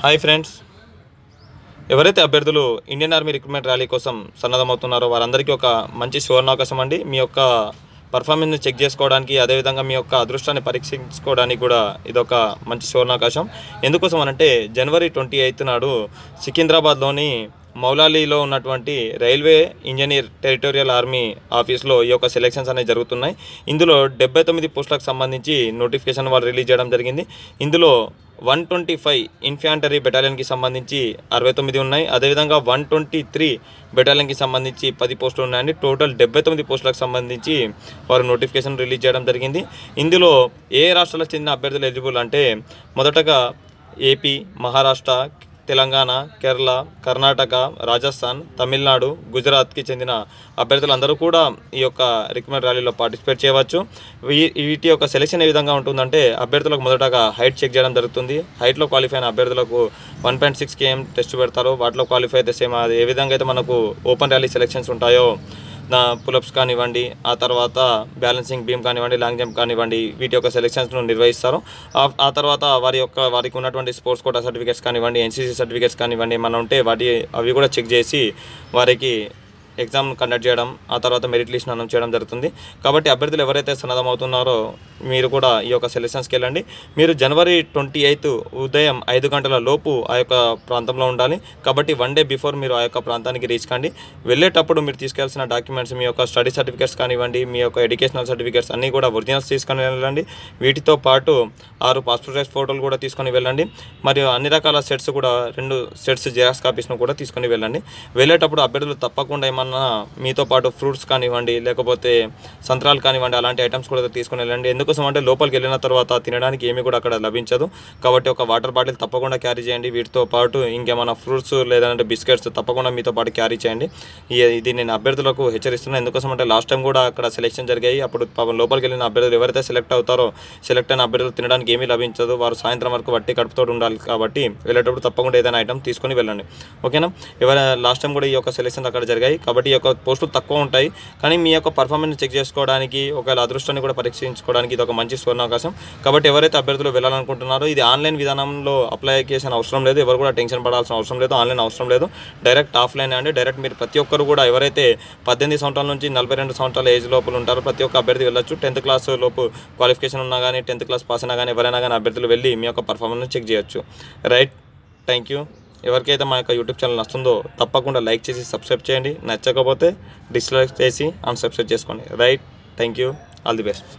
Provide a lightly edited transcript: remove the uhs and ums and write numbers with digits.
Hi friends, ఎవరైతే అభ్యర్థులు Indian army recruitment rally కోసం సన్నద్ధమవుతున్నారో వారందరికీ ఒక మంచి సువర్ణావకాశం అండి. మీ యొక్క పర్ఫార్మెన్స్ని చెక్ చేసుకోవడానికి, అదేవిధంగా మీ యొక్క అదృష్టాన్ని పరీక్షించుకోవడానికి కూడా ఇదొక మంచి సువర్ణావకాశం. ఎందుకోసం అనంటే జనవరి 28 నాడు సికింద్రాబాద్లోని మౌలాలీలో ఉన్నటువంటి రైల్వే ఇంజనీర్ టెరిటోరియల్ ఆర్మీ ఆఫీస్లో ఈ యొక్క సెలెక్షన్స్ అనేవి జరుగుతున్నాయి. ఇందులో 79 పోస్టులకు సంబంధించి నోటిఫికేషన్ వాళ్ళు రిలీజ్ చేయడం జరిగింది. ఇందులో 125 ఇన్ఫాంటరీ బెటాలియన్కి సంబంధించి 69 ఉన్నాయి. అదేవిధంగా 123 బెటాలియన్కి సంబంధించి 10 పోస్టులు ఉన్నాయండి. టోటల్ 79 పోస్టులకు సంబంధించి వారు నోటిఫికేషన్ రిలీజ్ చేయడం జరిగింది. ఇందులో ఏ రాష్ట్రాలకు చెందిన అభ్యర్థులు ఎలిజిబుల్ అంటే మొదటగా ఏపీ, మహారాష్ట్ర, తెలంగాణ, కేరళ, కర్ణాటక, రాజస్థాన్, తమిళనాడు, గుజరాత్కి చెందిన అభ్యర్థులందరూ కూడా ఈ యొక్క రిక్రూట్మెంట్ ర్యాలీలో పార్టిసిపేట్ చేయవచ్చు. వీటి యొక్క సెలెక్షన్ ఏ విధంగా ఉంటుందంటే అభ్యర్థులకు మొదటగా హైట్ చెక్ చేయడం జరుగుతుంది. హైట్లో క్వాలిఫై అయిన అభ్యర్థులకు 1.6 km టెస్ట్ పెడతారు. వాటిలో క్వాలిఫై అయితే సేమ్ అది ఏ విధంగా అయితే మనకు ఓపెన్ ర్యాలీ సెలెక్షన్స్ ఉంటాయో పులప్స్ కానివ్వండి, ఆ తర్వాత బ్యాలెన్సింగ్ బీమ్ కానివ్వండి, లాంగ్ జంప్ కానివ్వండి, వీటి యొక్క సెలెక్షన్స్ను నిర్వహిస్తారు. ఆ తర్వాత వారికి ఉన్నటువంటి స్పోర్ట్స్ కోటా సర్టిఫికేట్స్ కానివ్వండి, ఎన్సీసీ సర్టిఫికేట్స్ కానివ్వండి ఏమన్నా ఉంటే అవి కూడా చెక్ చేసి వారికి ఎగ్జామ్ కండక్ట్ చేయడం, ఆ తర్వాత మెరిట్ లిస్ట్ అనౌన్స్ చేయడం జరుగుతుంది. కాబట్టి అభ్యర్థులు ఎవరైతే సన్నద్ధమవుతున్నారో మీరు కూడా ఈ యొక్క సెలెక్షన్స్కి వెళ్ళండి. మీరు జనవరి 28 ఉదయం 5 గంటల లోపు ఆ యొక్క ప్రాంతంలో ఉండాలి. కాబట్టి 1 డే బిఫోర్ మీరు ఆ యొక్క ప్రాంతానికి రీచ్ కండి. వెళ్ళేటప్పుడు మీరు తీసుకెళ్లాల్సిన డాక్యుమెంట్స్ మీ యొక్క స్టడీ సర్టిఫికేట్స్ కానివ్వండి, మీ యొక్క ఎడ్యుకేషనల్ సర్టిఫికేట్స్ అన్నీ కూడా ఒరిజినల్స్ తీసుకొని వెళ్ళండి. వీటితో పాటు 6 పాస్పోర్ట్ సైజ్ ఫోటోలు కూడా తీసుకొని వెళ్ళండి. మరియు అన్ని రకాల సెట్స్ కూడా 2 సెట్స్ జిరాక్స్ కాపీస్ను కూడా తీసుకొని వెళ్ళండి. వెళ్ళేటప్పుడు అభ్యర్థులు తప్పకుండా మీతో పాటు ఫ్రూట్స్ కానివ్వండి, లేకపోతే సంత్రాలు కానివ్వండి, అలాంటి ఐటమ్స్ కూడా తీసుకుని వెళ్ళండి. ఎందుకోసం అంటే లోపలికి వెళ్ళిన తర్వాత తినడానికి ఏమీ కూడా అక్కడ లభించదు. కాబట్టి ఒక వాటర్ బాటిల్ తప్పకుండా క్యారీ చేయండి. వీటితో పాటు ఇంకేమైనా ఫ్రూట్స్ లేదంటే బిస్కెట్స్ తప్పకుండా మీతో పాటు క్యారీ చేయండి. ఇది నేను అభ్యర్థులకు హెచ్చరిస్తున్నాను. ఎందుకోసం అంటే లాస్ట్ టైం కూడా అక్కడ సెలెక్షన్ జరిగాయి. అప్పుడు లోపలికి వెళ్ళిన అభ్యర్థులు ఎవరైతే సెలెక్ట్ అవుతారో సెలెక్ట్ అయిన అభ్యర్థులు తినడానికి ఏమీ లభించదు. వారు సాయంత్రం వరకు వట్టి కడుపుతో ఉండాలి. కాబట్టి వెళ్ళేటప్పుడు తప్పకుండా ఏదైనా ఐటమ్ తీసుకొని వెళ్ళండి. ఓకేనా? లాస్ట్ టైం కూడా ఈ యొక్క సెలెక్షన్స్ అక్కడ జరిగాయి. కాబట్టి ఈ యొక్క పోస్టులు తక్కువ ఉంటాయి. కానీ మీ యొక్క పర్ఫార్మెన్స్ చెక్ చేసుకోవడానికి, ఒకవేళ అదృష్టాన్ని కూడా పరీక్షించుకోవడానికి ఇది ఒక మంచి సువర్ణావకాశం. కాబట్టి ఎవరైతే అభ్యర్థులు వెళ్ళాలనుకుంటున్నారో ఇది ఆన్లైన్ విధానంలో అప్లై చేసిన అవసరం లేదు. ఎవరు కూడా టెన్షన్ పడాల్సిన అవసరం లేదు. ఆన్లైన్ అవసరం లేదు. డైరెక్ట్ ఆఫ్లైన్ అండి. డైరెక్ట్ మీరు ప్రతి ఒక్కరు కూడా ఎవరైతే 18 సంవత్సరాల నుంచి 42 సంవత్సరాల ఏజ్ లోపల ఉంటారో ప్రతి ఒక్క అభ్యర్థి వెళ్ళొచ్చు. 10th క్లాస్ లోపు క్వాలిఫికేషన్ ఉన్నా కానీ, 10th క్లాస్ పాస్ అయినా కానీ ఎవరైనా కానీ అభ్యర్థులు వెళ్ళి మీ యొక్క పర్ఫార్మెన్స్ చెక్ చేయొచ్చు. Right, thank you. ఎవరికైతే మా యొక్క యూట్యూబ్ ఛానల్ నచ్చుతుందో తప్పకుండా లైక్ చేసి సబ్స్క్రైబ్ చేయండి. నచ్చకపోతే డిస్లైక్ చేసి అన్సబ్స్క్రైబ్ చేసుకోండి. Right, thank you. All the best.